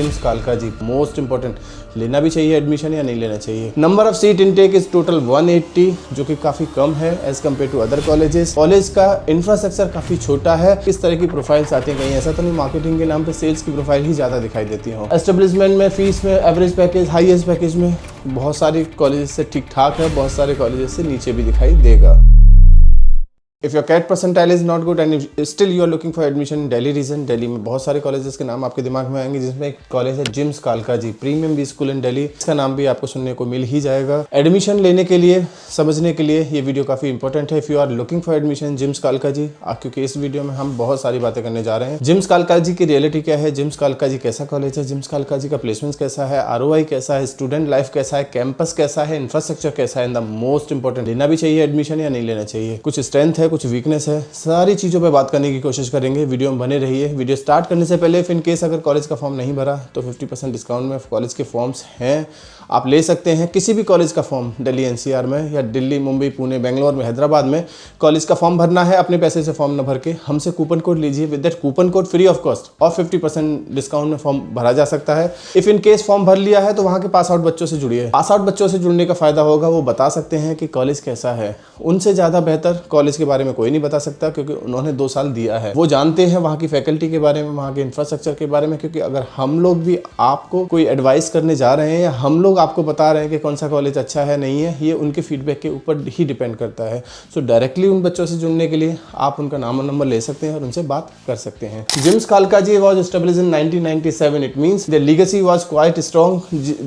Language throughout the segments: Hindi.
जिम्स कालका जी, मोस्ट इंपॉर्टेंट, लेना भी चाहिए एडमिशन या नहीं लेना चाहिए। Number of seat intake is total 180, जो कि काफी कम है as compare to other colleges. College का इंफ्रास्ट्रक्चर काफी छोटा है। किस तरह की प्रोफाइल्स आती हैं, कहीं ऐसा तो नहीं मार्केटिंग के नाम पे सेल्स की प्रोफाइल ही ज्यादा दिखाई देती हो। एस्टेब्लिशमेंट में, फीस में, एवरेज पैकेज, हाईएस्ट पैकेज में बहुत सारे कॉलेजेस से ठीक ठाक है, बहुत सारे कॉलेजेस से नीचे भी दिखाई देगा। If your CAT percentile is not good and if still you are looking for admission in Delhi region, Delhi में बहुत सारे कॉलेजेस के नाम आपके दिमाग में आएंगे, जिसमें एक कॉलेज है JIMS Kalkaji, premium B school in Delhi. इसका नाम भी आपको सुनने को मिल ही जाएगा। एडमिशन लेने के लिए, समझने के लिए ये वीडियो काफी इंपॉर्टेंट है। If you are looking for admission JIMS Kalkaji, क्योंकि इस वीडियो में हम बहुत सारी बातें करने जा रहे हैं। जिम्स कालका जी की रियलिटी क्या है, जिम्स कालका जी कैसा कॉलेज है, जिम्स कालका जी का प्लेसमेंट कैसा है, ROI कैसा है, स्टूडेंट लाइफ कैसा है, कैंपस कैसा है, इंफ्रास्ट्रक्चर कैसा है, एंड द मोस्ट इंपॉर्टेंट, लेना भी चाहिए एडमिशन या नहीं लेना चाहिए, कुछ स्ट्रेंथ है, कुछ वीकनेस है, सारी चीजों पे बात करने की कोशिश करेंगे। वीडियो में बने रहिए। वीडियो स्टार्ट करने से पहले इन केस अगर कॉलेज का फॉर्म नहीं भरा तो 50% डिस्काउंट में कॉलेज के फॉर्म्स हैं, आप ले सकते हैं। किसी भी कॉलेज का फॉर्म दिल्ली NCR में या दिल्ली, मुंबई, पुणे, बेंगलोर में, हैदराबाद में कॉलेज का फॉर्म भरना है, अपने पैसे से फॉर्म न भर के हमसे कूपन कोड लीजिए। With that coupon code free of cost और 50% डिस्काउंट में फॉर्म भरा जा सकता है। इफ इन केस फॉर्म भर लिया है तो वहाँ के पास आउट बच्चों से जुड़िए। पास आउट बच्चों से जुड़ने का फायदा होगा, वो बता सकते हैं कि कॉलेज कैसा है। उनसे ज़्यादा बेहतर कॉलेज के बारे में कोई नहीं बता सकता, क्योंकि उन्होंने 2 साल दिया है। वो जानते हैं वहाँ की फैकल्टी के बारे में, वहाँ के इंफ्रास्ट्रक्चर के बारे में। क्योंकि अगर हम लोग भी आपको कोई एडवाइस करने जा रहे हैं या हम लोग आपको बता रहे हैं कि कौन सा कॉलेज अच्छा है नहीं है, ये उनके फीडबैक के ऊपर ही डिपेंड करता है। सो डायरेक्टली उन बच्चों से जुड़ने के लिए आप उनका नाम और नंबर ले सकते हैं और उनसे बात कर सकते हैं। जिम्स कालका जी was established in 1997. It means their legacy was quite strong.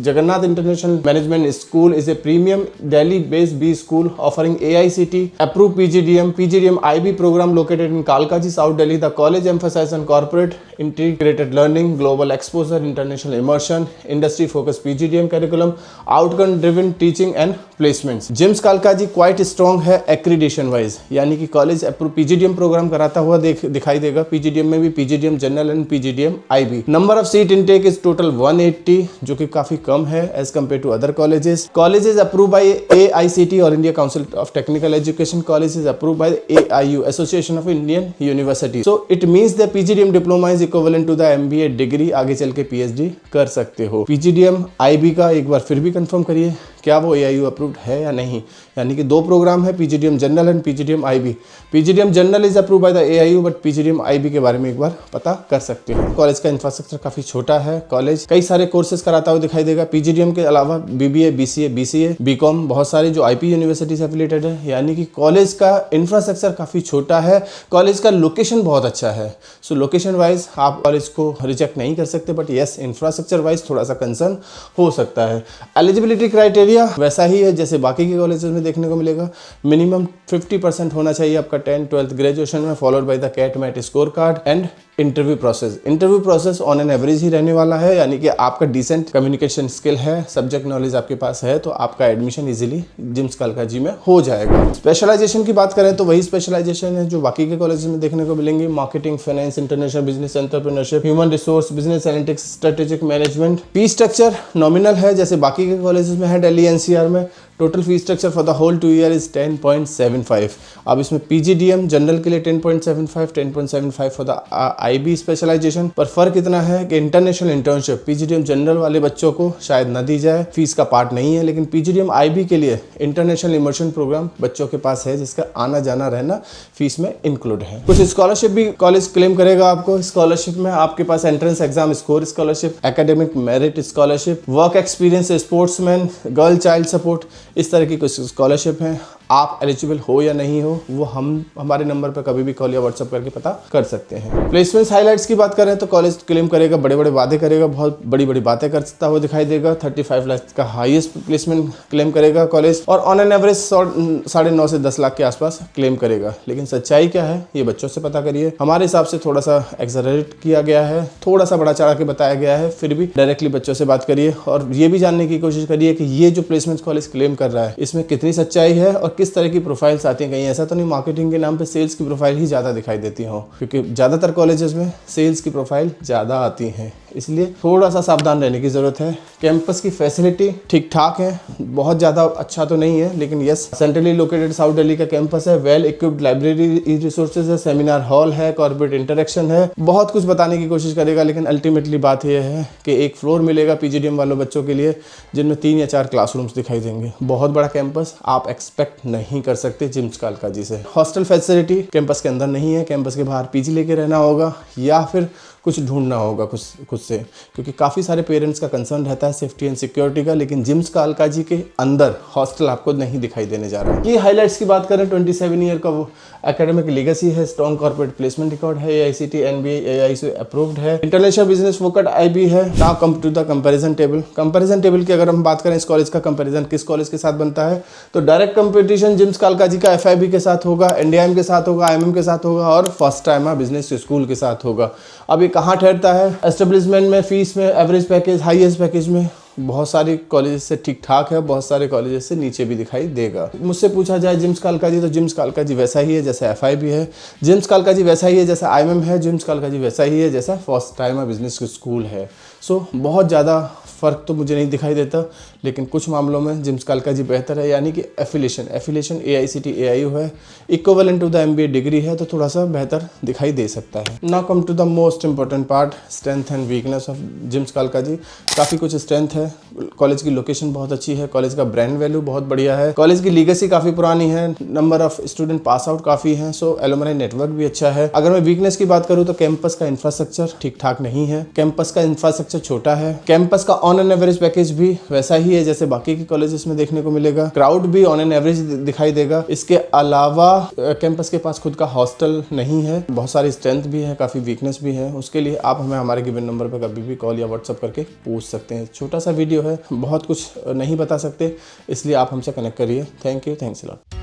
Jagannath International Management School is a premium Delhi-based B school offering AICTE approved PGDM IB program located in Kalkaji, South Delhi. The college emphasizes on corporate integrated learning, global exposure, international immersion, industry-focused PGDM curriculum, outcome-driven teaching and placements. JIMS Kalkaji quite strong है एक्रीडिशन वाइज, यानी कि कॉलेज अप्रूव PGDM प्रोग्राम कराता हुआ दिखाई देगा। PGDM में भी PGDM general and PGDM IB। Number of seat intake is total 180, जो कि काफी कम है as compare to other colleges. College is approve by AICTE और India council of technical education. College is approve by AIU, association of Indian university. So it means the PGDM diploma is equivalent to the MBA degree. आगे चल के PhD कर सकते हो। PGDM IB का एक बार फिर भी कंफर्म करिए, क्या वो AIU अप्रूव्ड है या नहीं। यानी कि 2 प्रोग्राम है, PGDM general and PGDM IB। PGDM general is approve by the AIU, but PGDM IB के बारे में एक बार पता कर सकते हो। कॉलेज का इंफ्रास्ट्रक्चर काफी छोटा है। कॉलेज कई सारे कोर्सेज कराता हुआ दिखाई देगा। PGDM के अलावा BBA, BCA, BCom, बहुत सारी जो IP यूनिवर्सिटी से एफिलिएटेड है। यानी कि कॉलेज का इंफ्रास्ट्रक्चर काफी छोटा है। कॉलेज का लोकेशन बहुत अच्छा है। सो लोकेशन वाइज आप कॉलेज को रिजेक्ट नहीं कर सकते, बट यस इंफ्रास्ट्रक्चर वाइज थोड़ा सा कंसर्न हो सकता है। एलिजिबिलिटी क्राइटेरिया वैसा ही है जैसे बाकी के कॉलेजेस में देखने को मिलेगा। मिनिमम 50% होना चाहिए आपका 10th 12th ग्रेजुएशन में, followed by the CAT MAT score card and interview process on an average ही रहने वाला है। यानी कि आपका डिसेंट कम्युनिकेशन स्किल है, सब्जेक्ट नॉलेज आपके पास है, तो आपका एडमिशन इजीली जिम्स कालका जी में हो जाएगा। स्पेशलाइजेशन की बात करें तो वही स्पेशलाइजेशन है जो बाकी के कॉलेज में देखने को मिलेंगी। Marketing, finance, international business, entrepreneurship, human resource, business analytics, strategic management. Fee structure nominal है जैसे बाकी के कॉलेजेस में है दिल्ली NCR में। Total fee structure for the whole 2 year is 10.75। अब इसमें PGDM जनरल के लिए 10.75 फॉर द IB स्पेशलाइजेशन। पर फर्क इतना है कि इंटरनेशनल इंटर्नशिप PGDM जनरल वाले बच्चों को शायद न दी जाए, फीस का पार्ट नहीं है, लेकिन PGDM IB के लिए इंटरनेशनल इमर्शन प्रोग्राम बच्चों के पास है, जिसका आना जाना रहना फीस में इंक्लूड है। कुछ स्कॉलरशिप भी कॉलेज क्लेम करेगा आपको। स्कॉलरशिप में आपके पास entrance exam score scholarship, academic merit scholarship, work experience, sportsman, girl child support, इस तरह की कुछ स्कॉलरशिप हैं। आप एलिजिबल हो या नहीं हो वो हमारे नंबर पर कभी भी कॉल या व्हाट्सएप करके पता कर सकते हैं। प्लेसमेंट्स हाइलाइट्स की बात करें तो कॉलेज क्लेम करेगा, बड़े बड़े वादे करेगा, बहुत बड़ी बड़ी बातें करता हुआ दिखाई देगा। 35 लाख का हाईएस्ट प्लेसमेंट क्लेम करेगा कॉलेज, और ऑन एन एवरेज 9.5 से 10 लाख के आसपास क्लेम करेगा। लेकिन सच्चाई क्या है ये बच्चों से पता करिए। हमारे हिसाब से थोड़ा सा एक्सरेट किया गया है, थोड़ा सा बड़ा चढ़ा के बताया गया है, फिर भी डायरेक्टली बच्चों से बात करिए और ये भी जानने की कोशिश करिए कि ये जो प्लेसमेंट कॉलेज क्लेम कर रहा है इसमें कितनी सच्चाई है और किस तरह की प्रोफाइल्स आती हैं। कहीं ऐसा तो नहीं मार्केटिंग के नाम पे सेल्स की प्रोफाइल ही ज़्यादा दिखाई देती हो, क्योंकि ज़्यादातर कॉलेजेस में सेल्स की प्रोफाइल ज़्यादा आती हैं। इसलिए थोड़ा सा सावधान रहने की ज़रूरत है। कैंपस की फैसिलिटी ठीक ठाक है, बहुत ज़्यादा अच्छा तो नहीं है, लेकिन yes centrally located south Delhi का कैंपस है। वेल इक्विप्ड लाइब्रेरी रिसोर्सेज है, सेमिनार हॉल है, कॉर्पोरेट इंटरेक्शन है। बहुत कुछ बताने की कोशिश करेगा, लेकिन अल्टीमेटली बात यह है कि एक फ्लोर मिलेगा PGDM वालों बच्चों के लिए, जिनमें 3 या 4 क्लासरूम्स दिखाई देंगे। बहुत बड़ा कैंपस आप एक्सपेक्ट नहीं कर सकते जिम्स कालकाजी से। हॉस्टल फैसिलिटी कैंपस के अंदर नहीं है, कैंपस के बाहर PG लेके रहना होगा या फिर कुछ ढूंढना होगा खुद से, क्योंकि काफ़ी सारे पेरेंट्स का कंसर्न रहता है सेफ्टी एंड सिक्योरिटी का। लेकिन जिम्स कालकाजी के अंदर हॉस्टल आपको नहीं दिखाई देने जा रहा है। ये हाइलाइट्स की बात करें, 27 ईयर का वो एकेडमिक लीगेसी है, स्ट्रॉन्ग कॉर्पोरेट प्लेसमेंट रिकॉर्ड है, AICTE NBA AISO अप्रूव्ड है, इंटरनेशनल बिजनेस फोकट IB है। Now come to the comparison table. Comparison table की अगर हम बात करें, इस कॉलेज का कंपैरिजन किस कॉलेज के साथ बनता है, तो डायरेक्ट कंपटीशन जिम्स कालकाजी का FIB के साथ होगा, NDIM के साथ होगा, IMM के साथ होगा और फर्स्ट टाइम बिजनेस स्कूल के साथ होगा। अब ये कहाँ ठहरता है? एस्टेब्लिशमेंट में, फीस में, एवरेज पैकेज, हाईएस्ट पैकेज में बहुत सारी कॉलेज से ठीक ठाक है, बहुत सारे कॉलेज से नीचे भी दिखाई देगा। मुझसे पूछा जाए जिम्स कालकाजी, तो जिम्स कालकाजी वैसा ही है जैसा FIB है, जिम्स कालकाजी वैसा ही है जैसा IMM है, जिम्स कालकाजी वैसा ही है जैसा फर्स्ट टाइम बिजनेस स्कूल है। सो बहुत ज़्यादा फ़र्क तो मुझे नहीं दिखाई देता, लेकिन कुछ मामलों में जिम्स कालकाजी बेहतर है, यानी कि एफिलेशन AICTE AIO है, equivalent to the MBA degree है, तो थोड़ा सा बेहतर दिखाई दे सकता है। Now come to the most important part, strength and weakness of JIMS Kalkaji. काफ़ी कुछ स्ट्रेंथ है, कॉलेज की लोकेशन बहुत अच्छी है, कॉलेज का ब्रांड वैल्यू बहुत बढ़िया है, कॉलेज की लीगेसी काफ़ी पुरानी है, number of student pass out काफ़ी हैं, सो एलुमनाई नेटवर्क भी अच्छा है। अगर मैं वीकनेस की बात करूँ तो कैंपस का इंफ्रास्ट्रक्चर ठीक ठाक नहीं है, कैंपस का इंफ्रास्ट्रक्चर छोटा है, कैंपस का ऑन एन एवरेज पैकेज भी वैसा ही है जैसे बाकी के कॉलेजेस में देखने को मिलेगा, क्राउड भी ऑन एन एवरेज दिखाई देगा। इसके अलावा कैंपस के पास खुद का हॉस्टल नहीं है, बहुत सारी स्ट्रेंथ भी है, काफ़ी वीकनेस भी है। उसके लिए आप हमें हमारे गिवन नंबर पर कभी भी कॉल या व्हाट्सअप करके पूछ सकते हैं। छोटा सा वीडियो है, बहुत कुछ नहीं बता सकते, इसलिए आप हमसे कनेक्ट करिए। Thank you, thanks a lot.